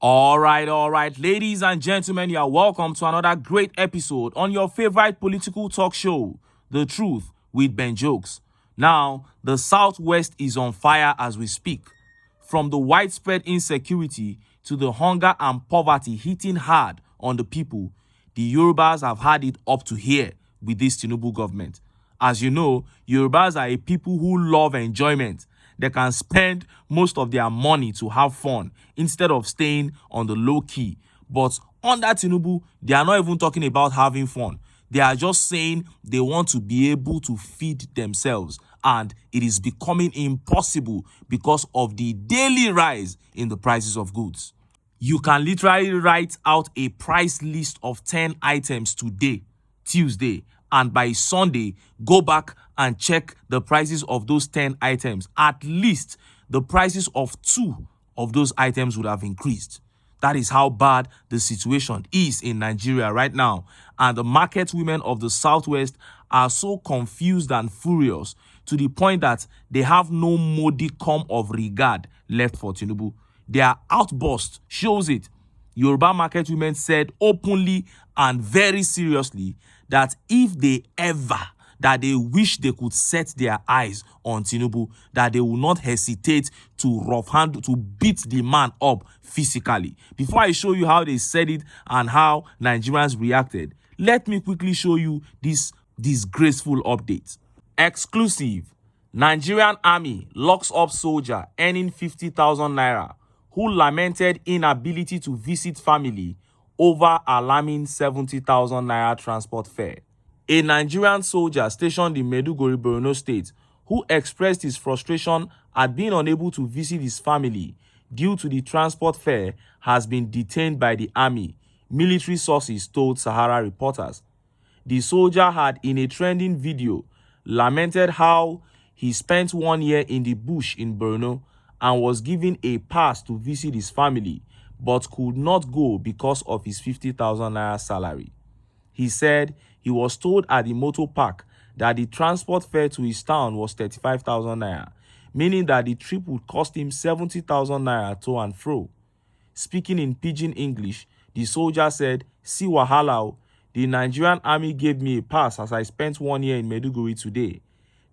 All right, ladies and gentlemen, you are welcome to another great episode on your favorite political talk show, The Truth with Ben Jokes. Now, the Southwest is on fire as we speak. From the widespread insecurity to the hunger and poverty hitting hard on the people, the Yorubas have had it up to here with this TINUBU government. As you know, Yorubas are a people who love enjoyment. They can spend most of their money to have fun instead of staying on the low key. But under TINUBU, they are not even talking about having fun. They are just saying they want to be able to feed themselves. And it is becoming impossible because of the daily rise in the prices of goods. You can literally write out a price list of 10 items today, Tuesday, and by Sunday, go back and check the prices of those 10 items. At least the prices of 2 of those items would have increased. That is how bad the situation is in Nigeria right now. And the market women of the Southwest are so confused and furious to the point that they have no modicum of regard left for TINUBU. Their outburst shows it. Yoruba market women said openly and very seriously that if they ever, that they wish they could set their eyes on TINUBU, that they will not hesitate to beat the man up physically. Before I show you how they said it and how Nigerians reacted, let me quickly show you this disgraceful update. Exclusive. Nigerian army locks up soldier earning 50,000 naira who lamented inability to visit family over alarming 70,000 naira transport fare. A Nigerian soldier stationed in Maiduguri, Borno State, who expressed his frustration at being unable to visit his family due to the transport fare, has been detained by the army, military sources told Sahara reporters. The soldier had, in a trending video, lamented how he spent 1 year in the bush in Borno and was given a pass to visit his family, but could not go because of his 50,000 naira salary. He said he was told at the motor park that the transport fare to his town was 35,000 naira, meaning that the trip would cost him 70,000 naira to and fro. Speaking in pidgin English, the soldier said, "See wahala, the Nigerian army gave me a pass as I spent 1 year in Maiduguri today.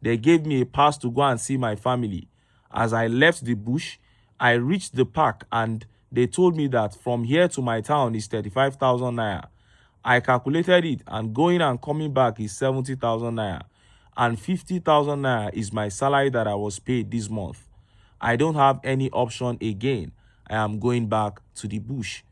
They gave me a pass to go and see my family. As I left the bush, I reached the park and they told me that from here to my town is 35,000 naira. I calculated it and going and coming back is 70,000 naira. And 50,000 naira is my salary that I was paid this month. I don't have any option again. I am going back to the bush."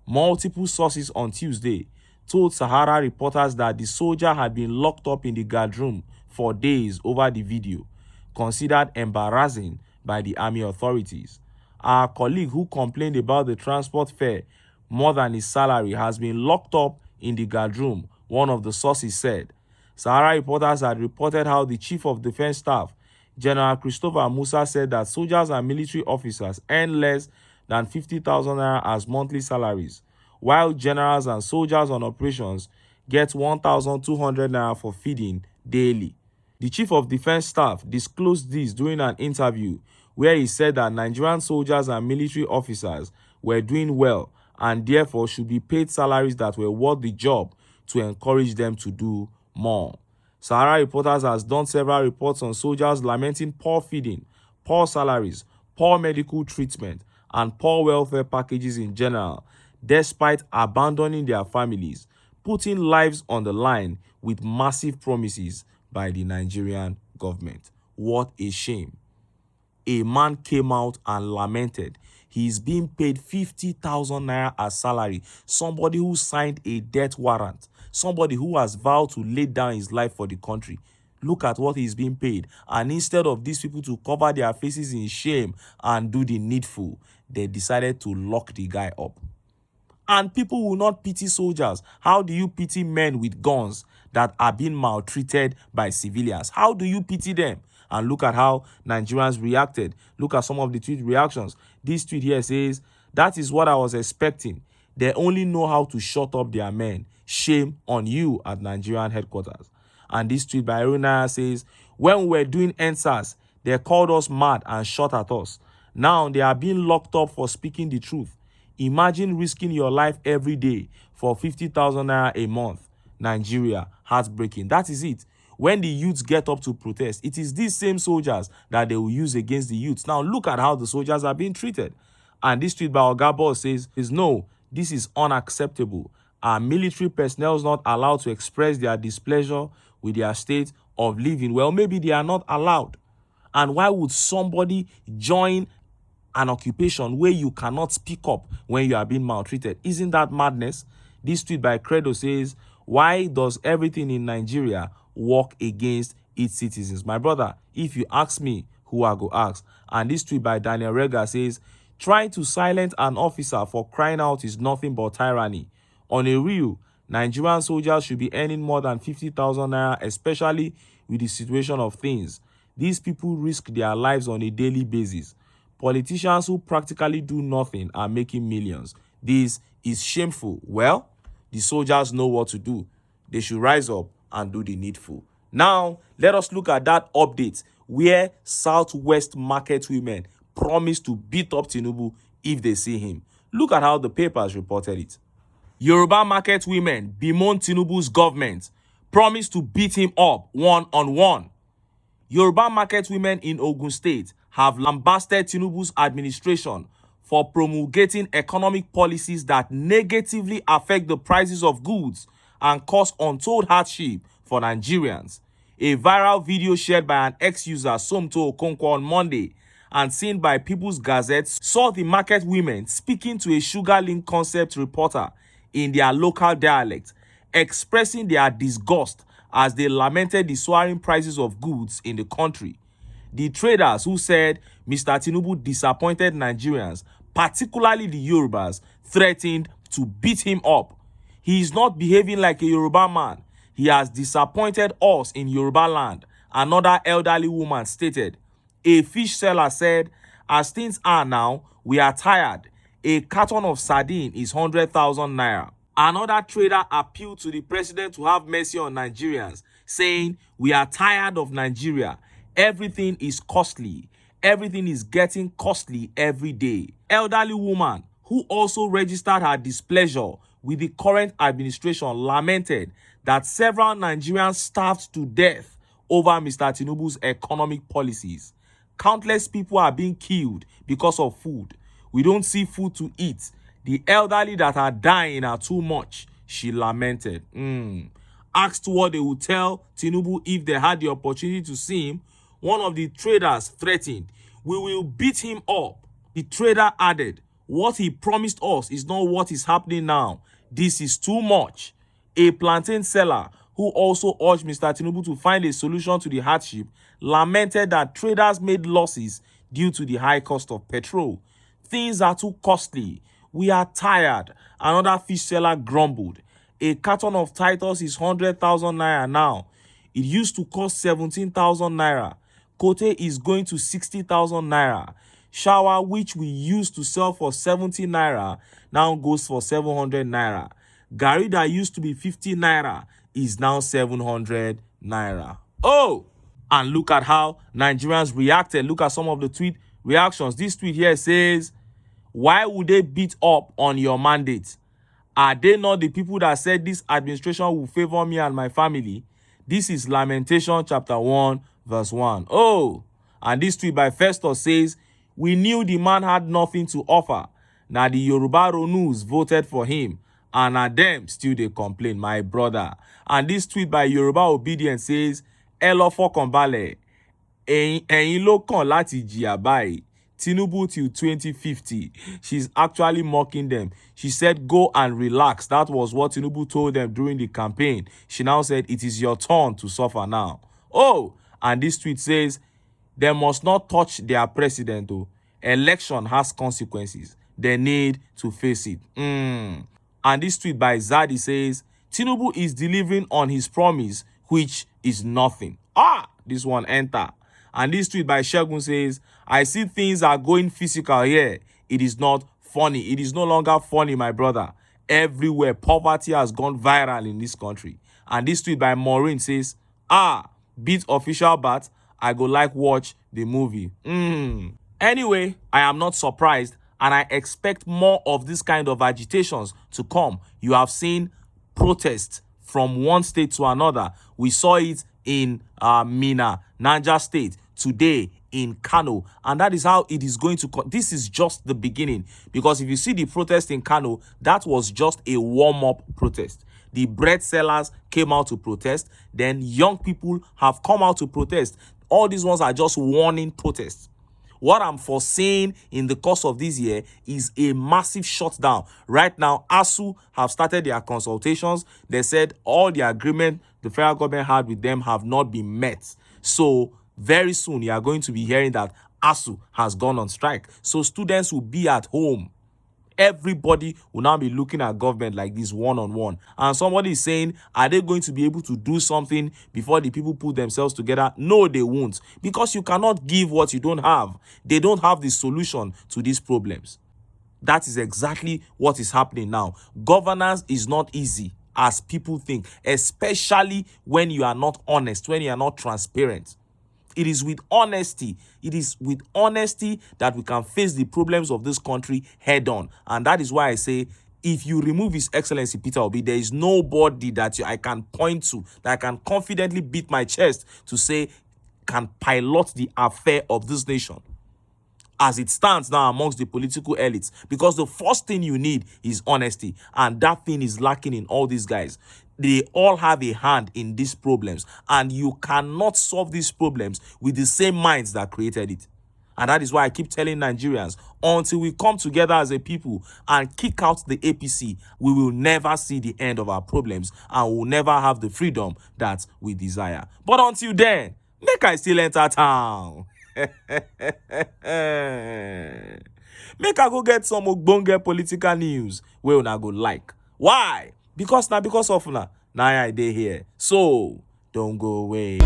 Multiple sources on Tuesday told Sahara reporters that the soldier had been locked up in the guard room for days over the video, considered embarrassing by the army authorities. Our colleague who complained about the transport fare more than his salary has been locked up in the guard room, one of the sources said. Sahara reporters had reported how the Chief of Defense Staff, General Christopher Musa, said that soldiers and military officers earn less than 50,000 naira as monthly salaries, while generals and soldiers on operations get 1,200 naira for feeding daily. The Chief of Defense Staff disclosed this during an interview where he said that Nigerian soldiers and military officers were doing well and therefore should be paid salaries that were worth the job to encourage them to do more. Sahara reporters has done several reports on soldiers lamenting poor feeding, poor salaries, poor medical treatment, and poor welfare packages in general, despite abandoning their families, putting lives on the line with massive promises by the Nigerian government. What a shame. A man came out and lamented he's being paid 50,000 naira as salary. Somebody who signed a death warrant, somebody who has vowed to lay down his life for the country. Look at what he's being paid. And instead of these people to cover their faces in shame and do the needful, they decided to lock the guy up. And people will not pity soldiers. How do you pity men with guns that are being maltreated by civilians? How do you pity them? And look at how Nigerians reacted. Look at some of the tweet reactions. This tweet here says, "That is what I was expecting. They only know how to shut up their men. Shame on you at Nigerian headquarters." And this tweet by Aruna says, "When we were doing NSAS, they called us mad and shot at us. Now they are being locked up for speaking the truth. Imagine risking your life every day for 50,000 naira a month. Nigeria, heartbreaking. That is it. When the youths get up to protest, it is these same soldiers that they will use against the youths. Now look at how the soldiers are being treated. And this tweet by Oga Boss says, no, this is unacceptable. Our military personnel is not allowed to express their displeasure with their state of living. Well, maybe they are not allowed. And why would somebody join an occupation where you cannot speak up when you are being maltreated? Isn't that madness? This tweet by Credo says, why does everything in Nigeria work against its citizens? My brother, if you ask me, who I go ask? And this tweet by Daniel Rega says, trying to silence an officer for crying out is nothing but tyranny. On a real, Nigerian soldiers should be earning more than 50,000 naira, especially with the situation of things. These people risk their lives on a daily basis. Politicians who practically do nothing are making millions. This is shameful. Well, the soldiers know what to do. They should rise up and do the needful. Now, let us look at that update where Southwest market women promise to beat up TINUBU if they see him. Look at how the papers reported it. Yoruba market women bemoan TINUBU's government, promise to beat him up one-on-one. Yoruba market women in Ogun State have lambasted TINUBU's administration for promulgating economic policies that negatively affect the prices of goods and cause untold hardship for Nigerians. A viral video shared by an ex-user, Somto Okonkwo, on Monday and seen by People's Gazette saw the market women speaking to a sugar-link concept reporter in their local dialect, expressing their disgust as they lamented the soaring prices of goods in the country. The traders, who said Mr. TINUBU disappointed Nigerians, particularly the Yorubas, threatened to beat him up. He is not behaving like a Yoruba man. He has disappointed us in Yoruba land, another elderly woman stated. A fish seller said, as things are now, we are tired. A carton of sardine is 100,000 naira. Another trader appealed to the president to have mercy on Nigerians, saying, we are tired of Nigeria. Everything is costly. Everything is getting costly every day. Elderly woman, who also registered her displeasure with the current administration, lamented that several Nigerians starved to death over Mr. TINUBU's economic policies. Countless people are being killed because of food. We don't see food to eat. The elderly that are dying are too much, she lamented. Asked what they would tell TINUBU if they had the opportunity to see him, one of the traders threatened, we will beat him up. The trader added, what he promised us is not what is happening now. This is too much. A plantain seller, who also urged Mr. TINUBU to find a solution to the hardship, lamented that traders made losses due to the high cost of petrol. Things are too costly. We are tired. Another fish seller grumbled. A carton of Titus is 100,000 naira now. It used to cost 17,000 naira. Kote is going to 60,000 naira. Shower, which we used to sell for 70 naira, now goes for 700 naira. Gari that used to be 50 naira is now 700 naira. Oh! And look at how Nigerians reacted. Look at some of the tweet reactions. This tweet here says, why would they beat up on your mandate? Are they not the people that said this administration will favor me and my family? This is Lamentation chapter 1 verse 1. Oh, and this tweet by Festus says, we knew the man had nothing to offer. Now the Yoruba Ronus voted for him, and na them still they complain, my brother. And this tweet by Yoruba Obedience says, Elofo Konbale, ẹ̀yin ló kàn láti jìyà báyìí. TINUBU till 2050. She's actually mocking them. She said, go and relax. That was what TINUBU told them during the campaign. She now said, it is your turn to suffer now. Oh, and this tweet says, they must not touch their president. Oh. Election has consequences. They need to face it. And this tweet by Zadi says, TINUBU is delivering on his promise, which is nothing. This one enter. And this tweet by Shegun says, I see things are going physical here. It is not funny. It is no longer funny, my brother. Everywhere, poverty has gone viral in this country. And this tweet by Maureen says, beat official bat. I go like watch the movie. Anyway, I am not surprised And I expect more of this kind of agitations to come. You have seen protests from one state to another. We saw it in Mina, Niger State, today in Kano, and that is how it is going to this is just the beginning, because if you see the protest in Kano, that was just a warm-up protest. The bread sellers came out to protest, then young people have come out to protest. All these ones are just warning protests. What I'm foreseeing in the course of this year is a massive shutdown. Right now, ASU have started their consultations. They said all the agreement the federal government had with them have not been met. So very soon, you are going to be hearing that ASU has gone on strike. So students will be at home. Everybody will now be looking at government like this one-on-one. And somebody is saying, are they going to be able to do something before the people put themselves together? No, they won't. Because you cannot give what you don't have. They don't have the solution to these problems. That is exactly what is happening now. Governance is not easy as people think, especially when you are not honest, when you are not transparent. It is with honesty. It is with honesty that we can face the problems of this country head on. And that is why I say, if you remove His Excellency Peter Obi, there is nobody that I can point to, that I can confidently beat my chest to say can pilot the affair of this nation as it stands now amongst the political elites. Because the first thing you need is honesty. And that thing is lacking in all these guys. They all have a hand in these problems. And you cannot solve these problems with the same minds that created it. And that is why I keep telling Nigerians, until we come together as a people and kick out the APC, we will never see the end of our problems and we will never have the freedom that we desire. But until then, make I still enter town. Make I go get some ogbonge political news wey una go like. Why? Because of una. Now I dey here. So don't go away.